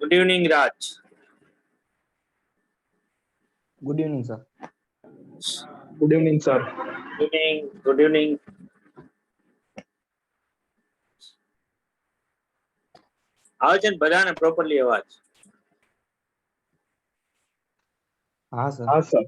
Good evening, Raj. Good evening, sir. Good evening, sir. Good evening. Good evening. આવે છે ને બધાને properly અવાજ? हाँ सर. हाँ सर.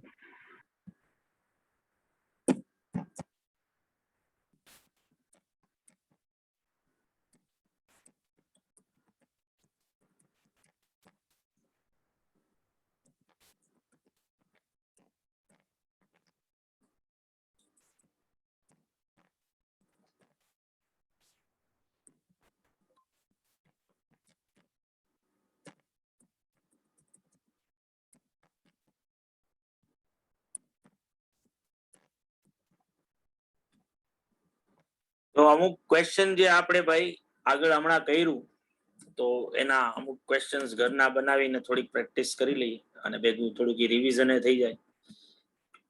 તો અમુક ક્વેશ્ચન જે આપણે ભાઈ આગળ હમણાં કર્યું તો એના અમુક ક્વેશ્ચન્સ ઘરના બનાવીને થોડીક પ્રેક્ટિસ કરી લઈએ અને ભેગું થોડુંક રિવિઝન થઈ જાય.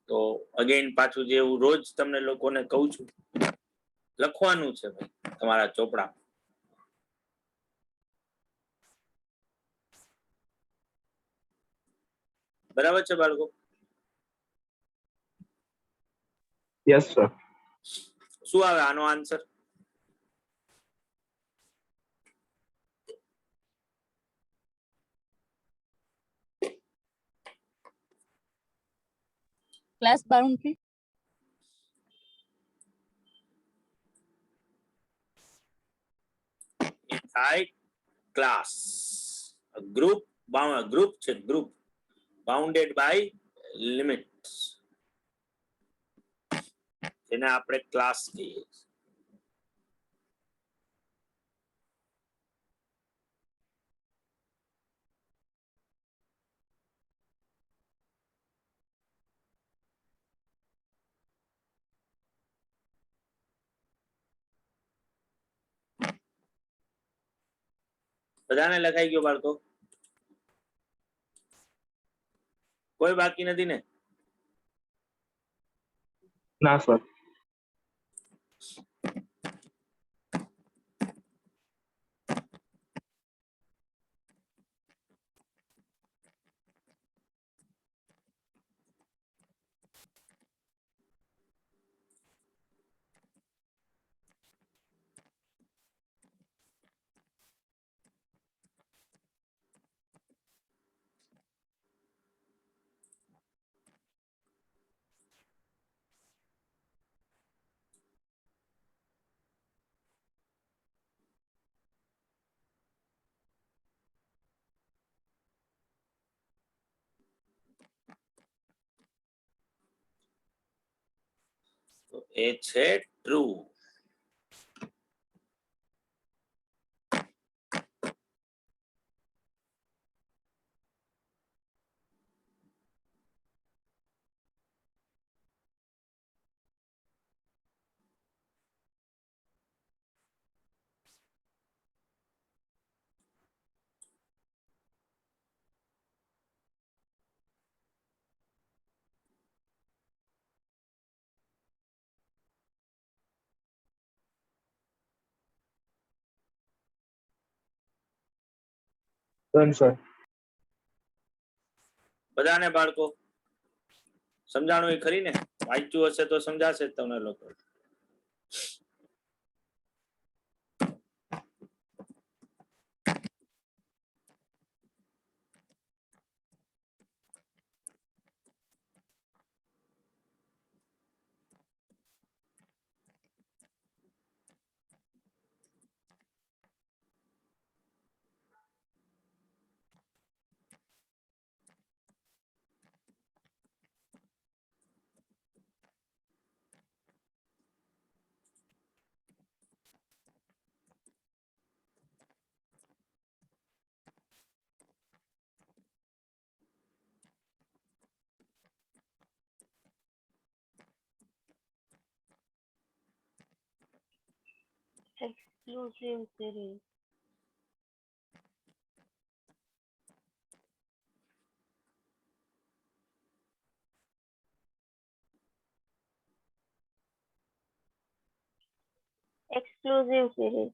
તો અગેન પાછું જે હું રોજ તમને લોકોને કહું છું, લખવાનું છે ભાઈ તમારા ચોપડા. બરાબર છે બાળકો? Yes, sir. શું આવે આનો answer? Class boundary. Inside class. A group છે group bounded by limits. જેને આપણે ક્લાસ કહીએ. બધાને લખાઈ ગયો બાળકો? કોઈ બાકી નથી ને? ના સર. તો એ છે ટ્રુ. Done, sir. બધાને બાળકો સમજાણું એ ખરી ને? વાંચ્યું હશે તો સમજાશે જ તમને લોકો. Exclusive series. Exclusive series.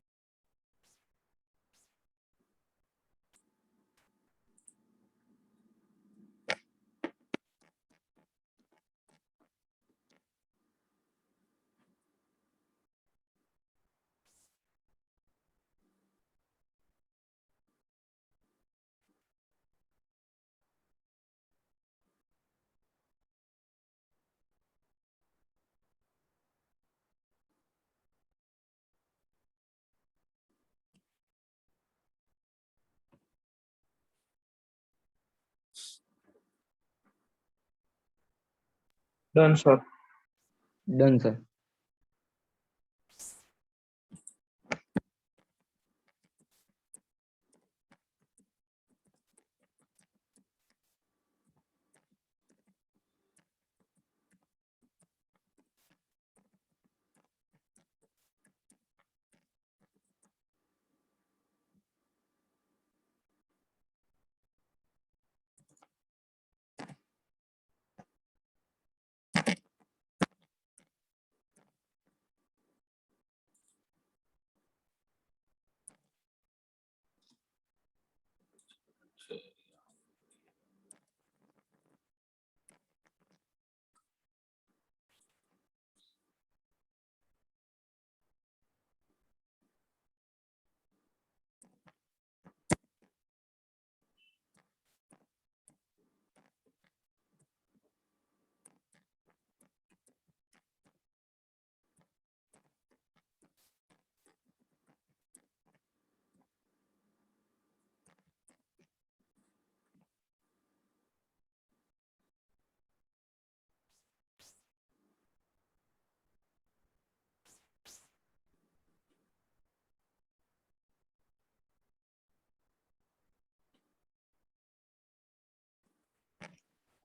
Done, sir. Done, sir.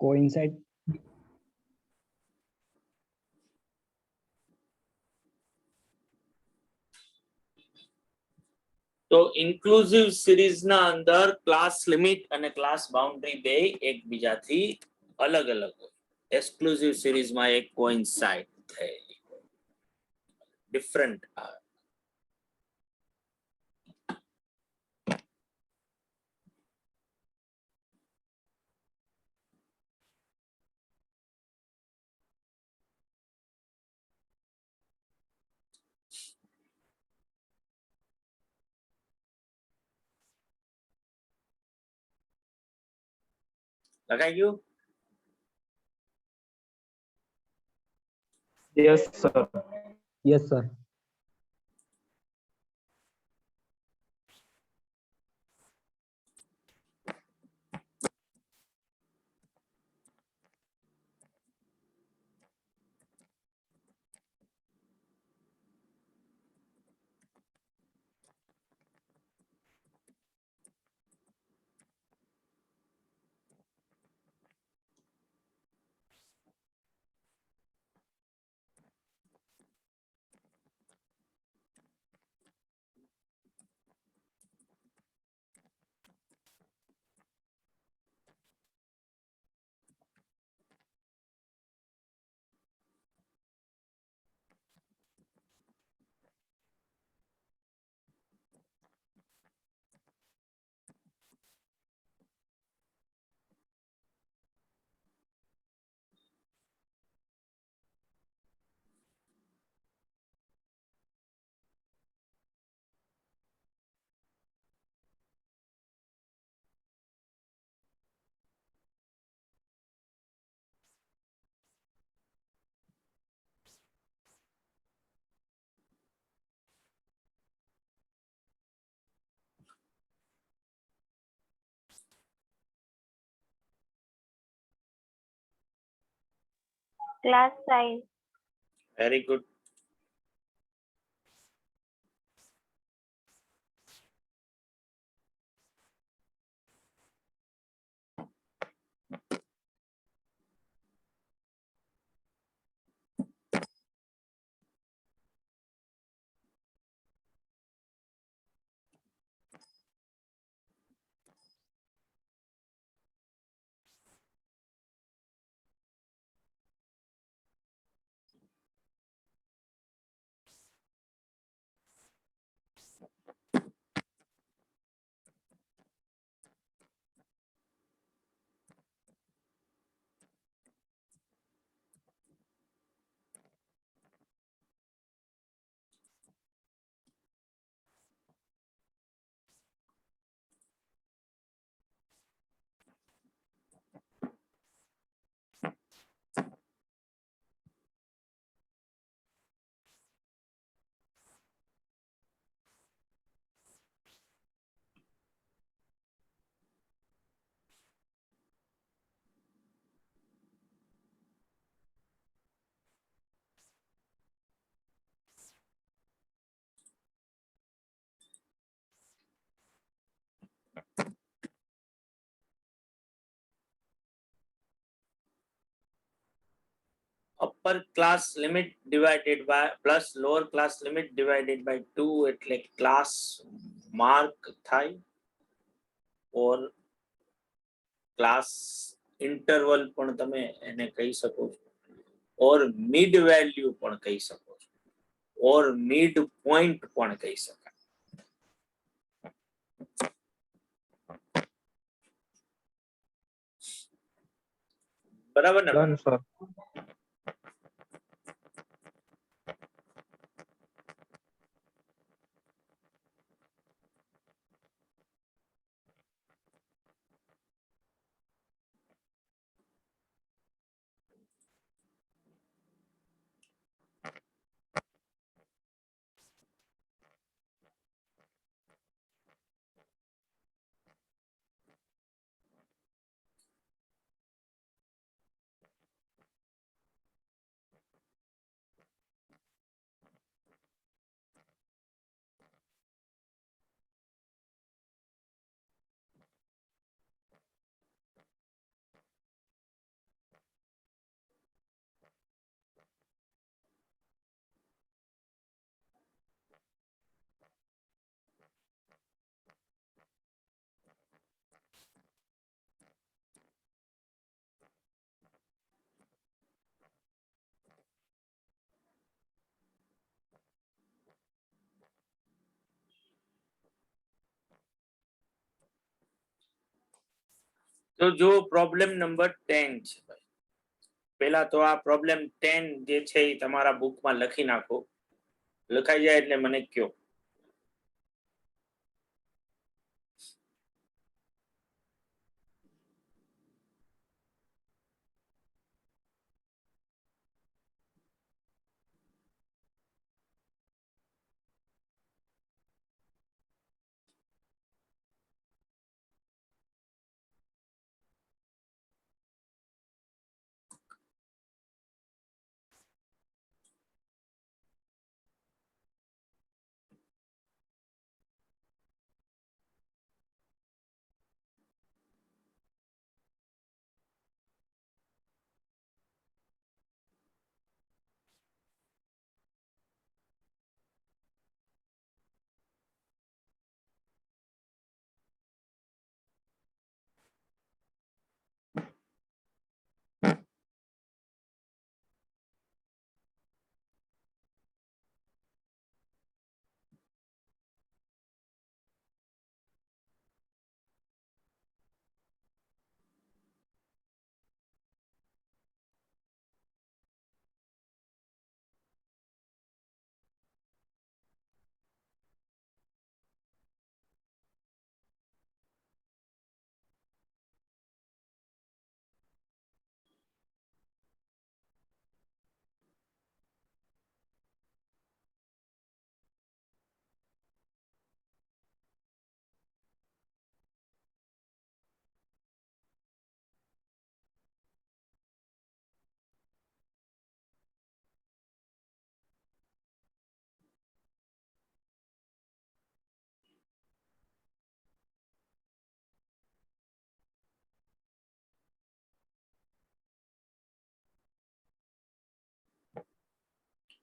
Coincide. તો ઇન્ક્લુઝિવ સિરીઝના અંદર ક્લાસ લિમિટ અને ક્લાસ બાઉન્ડ્રી બે એકબીજાથી અલગ અલગ હોય. એક્સક્લુઝિવ સિરીઝમાં એક કોઇન્સાઇડ થયેલી ડિફરન્ટ આવે. લગાઈ ગયું? Yes, sir. Yes, sir. Class size. Very good. Upper class limit divided by plus lower class limit divided by 2 એટલે ક્લાસ માર્ક થાય, ઓર ક્લાસ ઇન્ટરવલ પણ તમે એને કહી શકો છો, ઓર મિડ વેલ્યુ પણ કહી શકો છો, ઓર મિડ પોઈન્ટ પણ કહી શકાય. બરાબર ને? Done, sir. તો જો પ્રોબ્લેમ નંબર 10 છે ભાઈ. પહેલા તો આ પ્રોબ્લેમ 10 જે છે એ તમારા બુકમાં લખી નાખો. લખાઈ જાય એટલે મને કયો.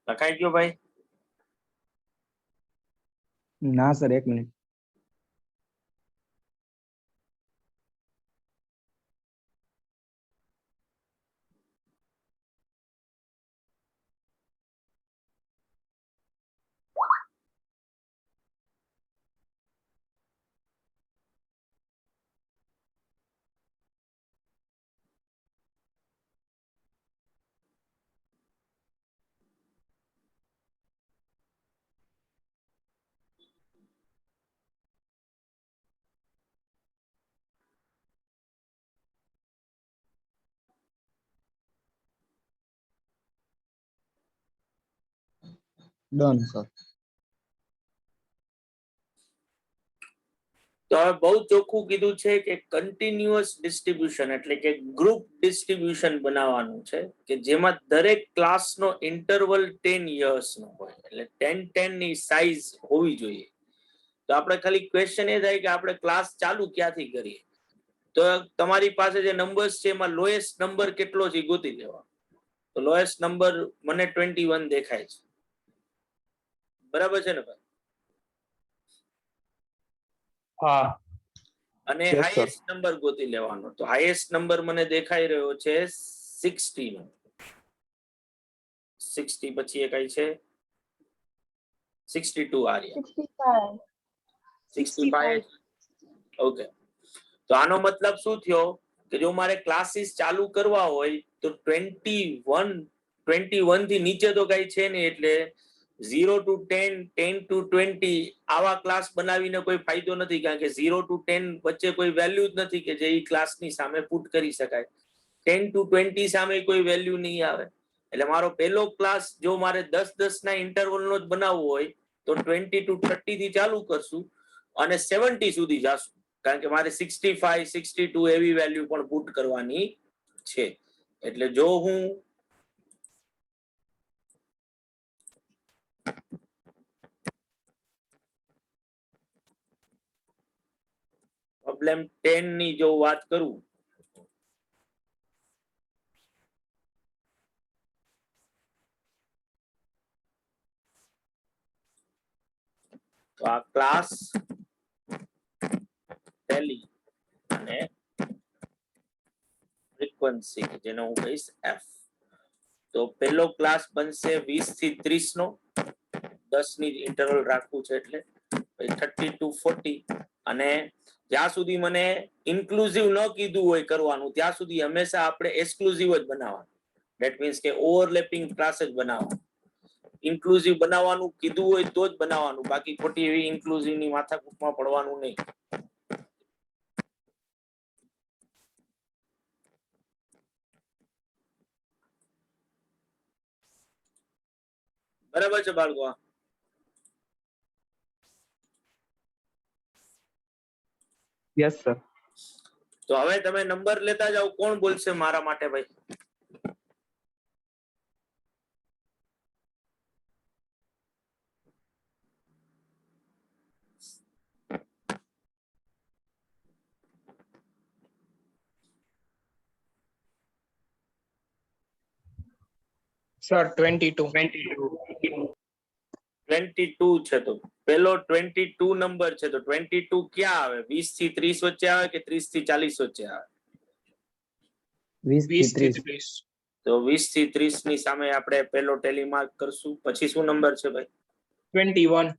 લખાઈ ગયો ભાઈ? ના સર, 1 મિનિટ. Done sir. તો હવે બહુ ચોખ્ખું કીધું છે કે કન્ટિન્યુઅસ ડિસ્ટ્રીબ્યુશન એટલે કે ગ્રુપ ડિસ્ટ્રીબ્યુશન બનાવવાનું છે કે જેમાં દરેક ક્લાસનો ઇન્ટરવલ 10 યર્સનો હોય, એટલે 10 ની સાઈઝ હોવી જોઈએ. તો આપણે ખાલી ક્વેશ્ચન એ થાય કે આપણે ક્લાસ ચાલુ ક્યાંથી કરીએ. તો તમારી પાસે જે નંબર્સ છે એમાં લોએસ્ટ નંબર કેટલો છે એ ગોતી દેવાનો. તો લોએસ્ટ નંબર મને 21 દેખાય છે, બરાબર છે ને ભાઈ? હા. અને Yes, sir. હાઈએસ્ટ નંબર ગોતી લેવાનો. તો હાઈએસ્ટ નંબર મને દેખાઈ રહ્યો છે 60 નો. 60 પછી એ કઈ છે 62 આર્યા 65. 65. ઓકે, તો આનો મતલબ શું થયો કે જો મારે ક્લાસીસ ચાલુ કરવા હોય તો 21 થી નીચે તો કઈ છે નહીં, એટલે 0 to 10, 10 to 20 આવા ક્લાસ બનાવીને કોઈ ફાયદો નથી, કારણ કે 0 to 10 વચ્ચે કોઈ વેલ્યુ જ નથી કે જે ઈ ક્લાસની સામે પુટ કરી શકાય. 10 to 20 સામે કોઈ વેલ્યુ નહીં આવે. એટલે મારો પહેલો ક્લાસ જો મારે 10-10 ના ઇન્ટરવલનો જ બનાવવો હોય તો 20 to 30 થી ચાલુ કરશું અને 70 સુધી જાશું, કારણ કે મારે 65, 62 એવી વેલ્યુ પણ પુટ કરવાની છે. એટલે જો હું પ્રોબ્લેમ 10 ની જો વાત કરું તો આ ક્લાસ ટેલી અને ફ્રીક્વન્સી જેને હું કહીશ એફ. તો પહેલો ક્લાસ બનશે 20 થી 30 નો, 10 ની ઇન્ટરવલ રાખવું છે એટલે 30 to 40. અને જ્યાં સુધી મને ઇન્ક્લુઝિવ ન કીધું હોય કરવાનું ત્યાં સુધી હંમેશા આપણે એક્સક્લુઝિવ જ બનાવવાનું. ધેટ મીન્સ કે ઓવરલેપિંગ ક્લાસ જ બનાવવાનું. ઇન્ક્લુઝિવ બનાવવાનું કીધું હોય તો જ બનાવવાનું, બાકી ખોટી એવી ઇન્ક્લુઝિવ ની માથાકૂટમાં પડવાનું નહીં. બરાબર છે બાળકો? Yes, sir. તો હવે તમે નંબર લેતા જાઓ. કોણ બોલશે મારા માટે ભાઈ? Sir, 22. 22 છે. તો પેલો 22 નંબર છે. તો 22 ક્યાં આવે? 20 થી 30 વચ્ચે આવે કે 30 થી 40 વચ્ચે આવે? 20 થી 30. 30. તો 20 થી 30 ની સામે આપણે પેલો ટેલી માર્ક કરશું. પછી શું નંબર છે ભાઈ? 21.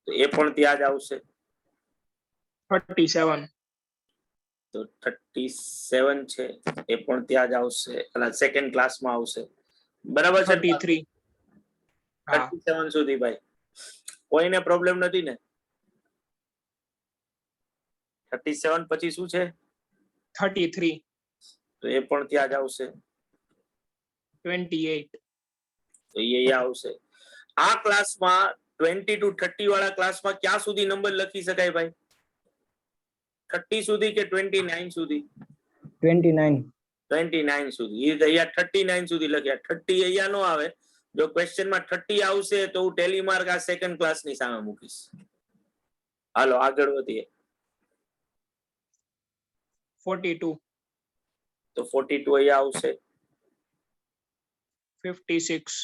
તો એ પણ ત્યાં જ આવશે. 37. તો 37 છે એ પણ ત્યાં જ આવશે, એટલે સેકન્ડ ક્લાસમાં આવશે. બરાબર છે? 33. હા. 37 સુધી ભાઈ કોઈને પ્રોબ્લેમ નથી ને? 37 પછી શું છે? 33. તો એ પણ ત્યાં જ આવશે. 28. તો એ અહીંયા આવશે. આ ક્લાસમાં 20 to 30 વાળા ક્લાસમાં ક્યાં સુધી નંબર લખી શકાય ભાઈ? 30 સુધી કે 29 સુધી? 29. 29 સુધી. એ અહીંયા 39 સુધી લખ્યા. 30 અહીંયા નો આવે. જો ક્વેશ્ચનમાં 30 આવશે તો હું ટેલી માર્ક આ સેકન્ડ ક્લાસની સામે મૂકીશ. હાલો આગળ વધીએ. 42. તો 42 અહીંયા આવશે. 56.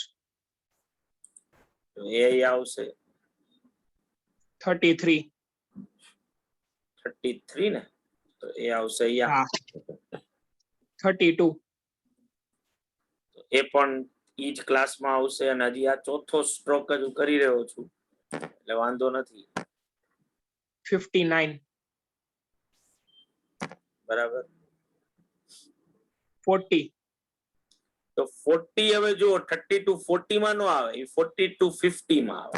તો એ અહીંયા આવશે. 33. 33 ને? તો એ આવશે અહીંયા. હા. 32. તો એ પણ ઈ જ ક્લાસમાં આવશે. અને હજી આ ચોથો સ્ટ્રોક જ હું કરી રહ્યો છું એટલે વાંધો નથી. 59. બરાબર. 40. તો 40 હવે જો 30 to 40 માં નો આવે, એ 40 to 50 માં આવે.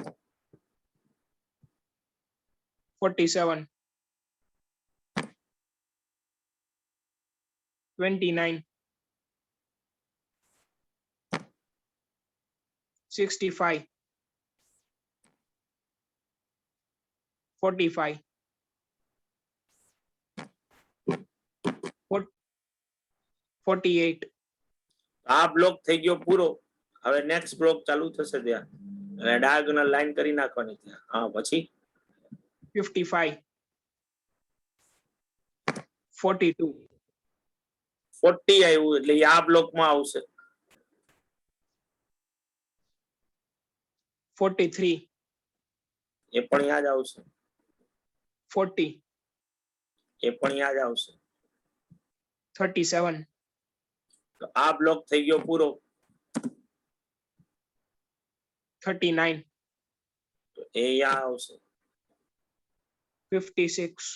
47. 29. 65. 45. 48. આ બ્લોક થઈ ગયો પૂરો. હવે નેક્સ્ટ બ્લોક ચાલુ થશે ત્યાં, અને ડાયાગોનલ લાઈન કરી નાખવાની ત્યાં. હા પછી 55. 42. 40 આવ્યું એટલે એ આ બ્લોકમાં આવશે. 43, એ પણ યાદ આવશે, 40, એ પણ યાદ આવશે. 37, તો આ બ્લોક થઈ ગયો પૂરો. 39, તો એ અહીંયા આવશે. 56,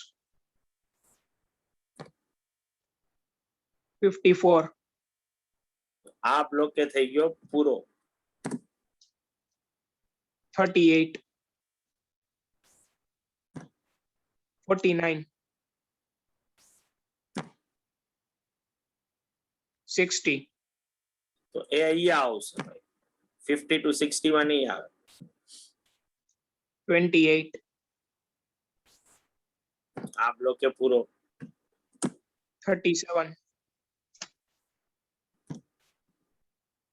54, આ બ્લોક એ થઈ ગયો પૂરો. 38, 49, 60, તો એ અહીંયા આવશે ભાઈ. 50 to 60 માં નહીં આવે. 28, આ બ્લોક એ પૂરો. 37,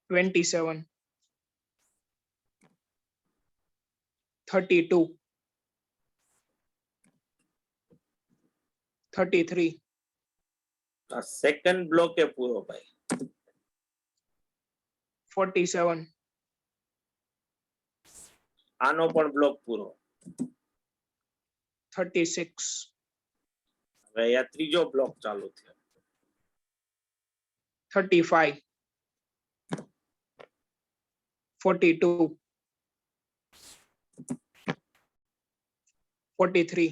27, 32, 33, આ સેકન્ડ બ્લોક એ પૂરો ભાઈ. 47, આનો પણ બ્લોક પૂરો. 36, હવે અહીંયા ત્રીજો બ્લોક ચાલુ થયો. 35, 42, 43,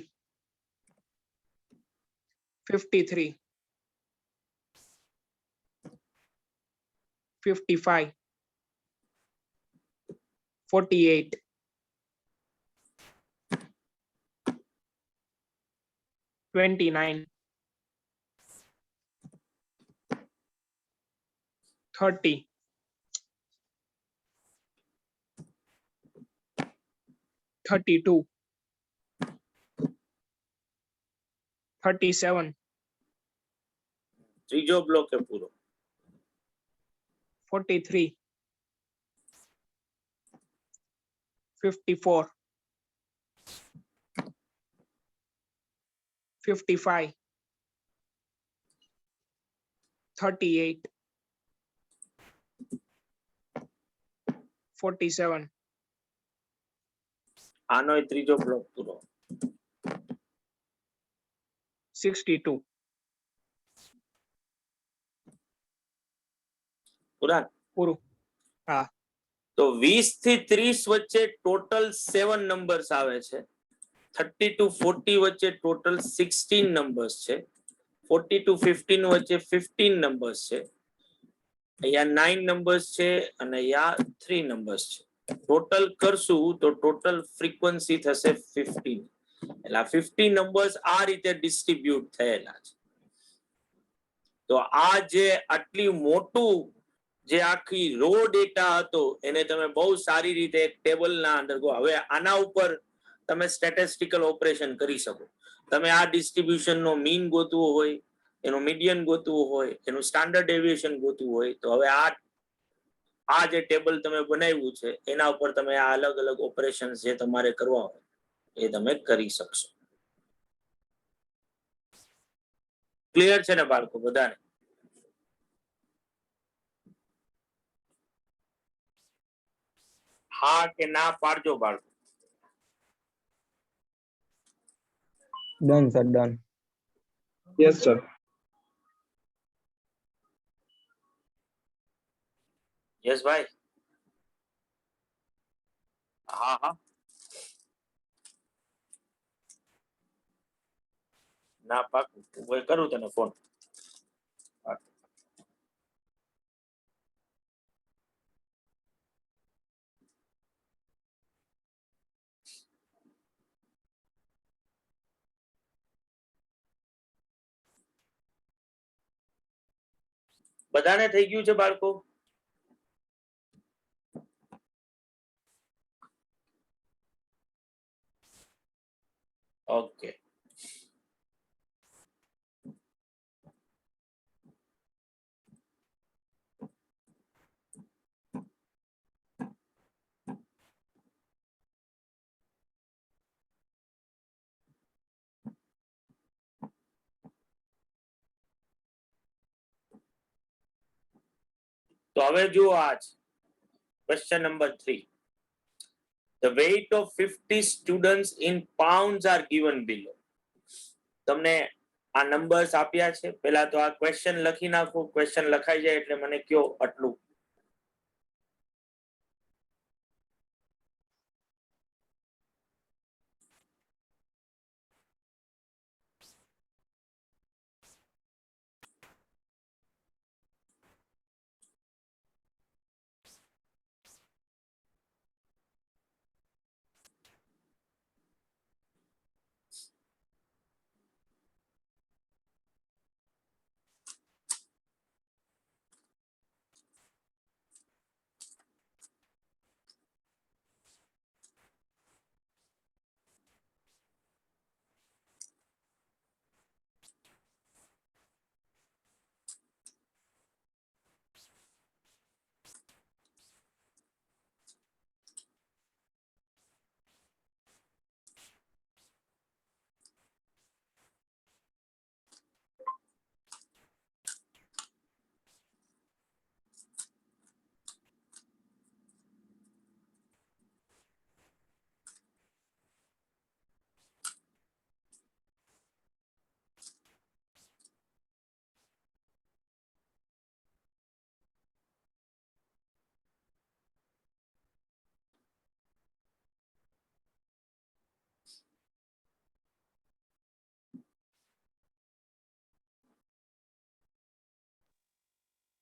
53, 55, 48, 29, 30, 32, 37, ત્રીજો બ્લોક એ પૂરો. 43, 54, 55, 38, 47, આનો એ ત્રીજો બ્લોક પૂરો. 62, પૂરા. પૂરું. તો 20 થી 30 વચ્ચે ટોટલ 7 નંબર્સ આવે છે. 30 to 40 વચ્ચે ટોટલ 16 નંબર્સ છે. 40 to 15 વચ્ચે 15 નંબર્સ છે. અહીંયા 9 નંબર્સ છે અને અહીંયા 3 નંબર્સ છે. ટોટલ કરશું તો ટોટલ ફ્રીક્વન્સી થશે 15. એટલે 50 નંબર્સ આ રીતે ડિસ્ટ્રીબ્યુટ થયેલા છે. તો આ જે આટલી મોટું જે આખી રો ડેટા હતો એને તમે બહુ સારી રીતે એક ટેબલના અંદર ગો. હવે આના ઉપર તમે સ્ટેટિસ્ટિકલ ઓપરેશન કરી શકો. તમે આ ડિસ્ટ્રીબ્યુશનનો મીન ગોતવો હોય, એનું મીડિયન ગોતવું હોય, એનું સ્ટાન્ડર્ડ ડેવિએશન ગોતવું હોય તો હવે આ જે ટેબલ તમે બનાવ્યું છે એના ઉપર તમે આ અલગ અલગ ઓપરેશન જે તમારે કરવા હોય એ તમે કરી શકશો. ક્લિયર છે ને બાળકો બધાને? હા કે ના પાડજો બાળકો. Done, sir. Done. Yes, sir. Yes ભાઈ. હા હા ના પાકું કરું તને ફોન. બધાને થઈ ગયું છે બાળકો? ઓકે. તો હવે જુઓ આજ question number 3. The weight of 50 students in pounds are given below. તમને આ નંબર્સ આપ્યા છે. પહેલા તો આ ક્વેશ્ચન લખી નાખો. ક્વેશ્ચન લખાઈ જાય એટલે મને કયો આટલું.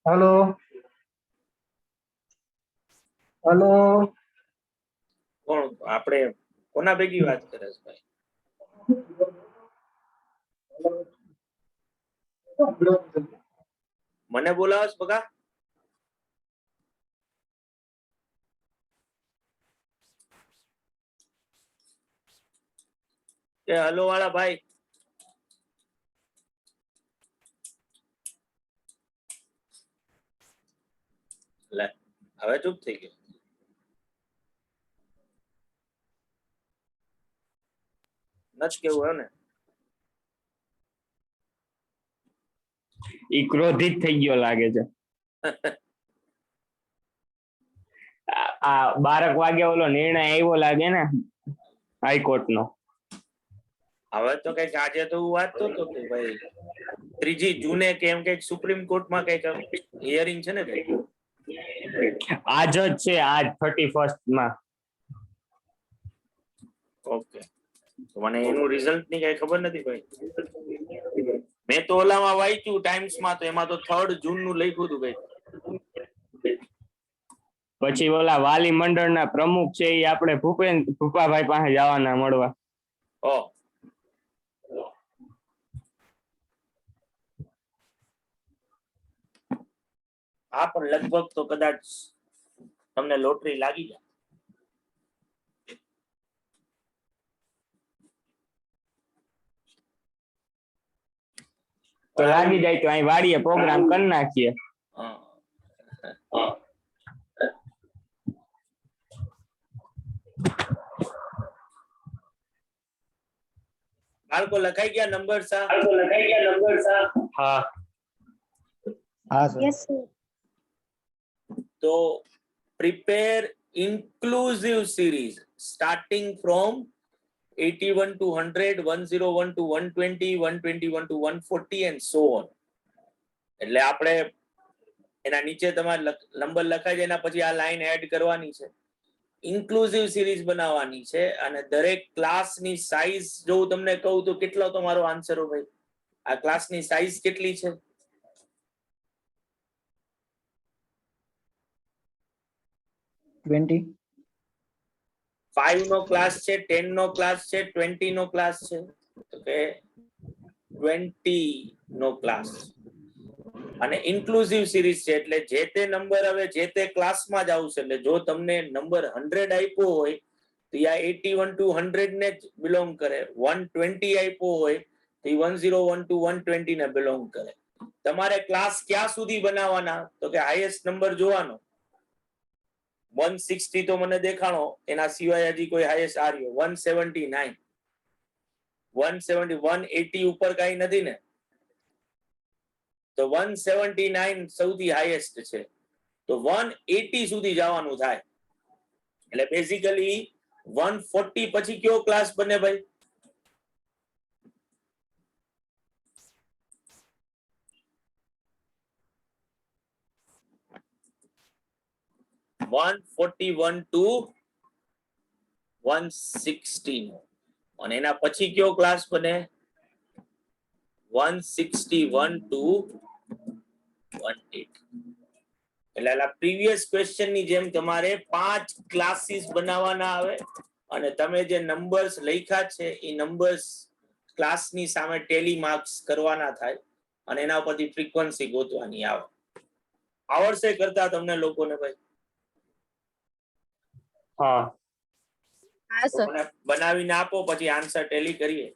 हेलो हेलो કોણ આપણે કોના ભેગી વાત કરે છે ભાઈ? મને બોલાવસ બગા? કે હલો વાળા ભાઈ? લે હવે ચૂપ થઈ ગયો. નચ કેવું હે ને? ઈ ક્રોધિત થઈ ગયો લાગે છે. આ 12 વાગે ઓલો નિર્ણય આવ્યો લાગે ને હાઈકોર્ટ નો. હવે તો કઈક આજે તો હું વાંચતો હતો કે ભાઈ 3 જૂને કેમ કઈક સુપ્રીમ કોર્ટમાં કઈક હિયરિંગ છે ને કઈક. આજ જ છે, આજ 31st માં. ઓકે, મને એનું રિઝલ્ટ ની કઈ ખબર નથી ભાઈ. મેં તો ઓલામાં વાંચ્યું ટાઈમ્સમાં, તો એમાં તો 3 જૂન નું લખ્યું હતું કઈક. પછી ઓલા વાલી મંડળના પ્રમુખ છે એ આપણે ભૂપાભાઈ પાસે જવાના મળવા. ઓ હા, પણ લગભગ તો કદાચ તમને લોટરી લાગી જાય. તો લાગી જાય તો અહીં વાડીએ પ્રોગ્રામ કરી નાખીએ. હા. બાળકો લખાઈ ગયા નંબર સા? હા हाँ सर Yes, sir. તો prepare inclusive series starting from 81 to 100, 101 to 120, 121 to 140 and so on. એટલે આપણે એના નીચે તમારે નંબર લખાઈ જાય, એના પછી આ લાઈન એડ કરવાની છે. ઇન્ક્લુઝિવ સિરીઝ બનાવવાની છે અને દરેક ક્લાસની સાઈઝ જો હું તમને કહું તો કેટલો તમારો આન્સર હો ભાઈ? આ ક્લાસની સાઈઝ કેટલી છે? 20. 5 નો ક્લાસ છે, 10 નો ક્લાસ છે, 20 નો ક્લાસ છે? તો કે 20 નો ક્લાસ. અને ઇન્ક્લુઝિવ સિરીઝ છે એટલે જે તે નંબર હવે જે તે ક્લાસમાં જ આવશે. એટલે જો તમને નંબર 100 આપ્યો હોય તો આ 81 to 100 ને જ બિલોંગ કરે. 120 આપ્યો હોય તો 101 to 120 ને બિલોંગ કરે. તમારે ક્લાસ ક્યાં સુધી બનાવવાના? તો કે હાઈએસ્ટ નંબર જોવાનો. 160 તો મને દેખાણો, એના સિવાય હજી કોઈ હાઈએસ્ટ આ રહ્યો 179, 170, 180 ઉપર કઈ નથી ને? તો 179 સૌથી હાઈએસ્ટ છે. તો 180 સુધી જવાનું થાય. એટલે બેઝિકલી 140 પછી કયો ક્લાસ બને ભાઈ? (141 to 116) અને એના પછી કયો ક્લાસ બને? 161 to 180. એટલે પ્રીવિયસ ક્વેશ્ચન ની જેમ તમારે 5 ક્લાસીસ બનાવવાના આવે અને તમે જે નંબર્સ લખ્યા છે એ નંબર્સ ક્લાસની સામે ટેલી માર્ક્સ કરવાના થાય અને એના ઉપરથી ફ્રીક્વન્સી ગોતવાની આવે. આવડશે કરતા તમને લોકોને ભાઈ? હા હા સર. મને બનાવીને આપો પછી આન્સર ટેલી કરીએ.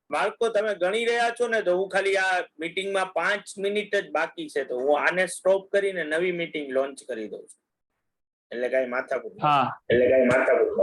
બાળકો તમે ગણી રહ્યા છો ને, તો હું ખાલી આ મીટિંગમાં 5 મિનિટ જ બાકી છે તો હું આને સ્ટોપ કરીને નવી મીટિંગ લોન્ચ કરી દઉં છું. એટલે કઈ માથાકૂટ હા એટલે કઈ માથાકૂટ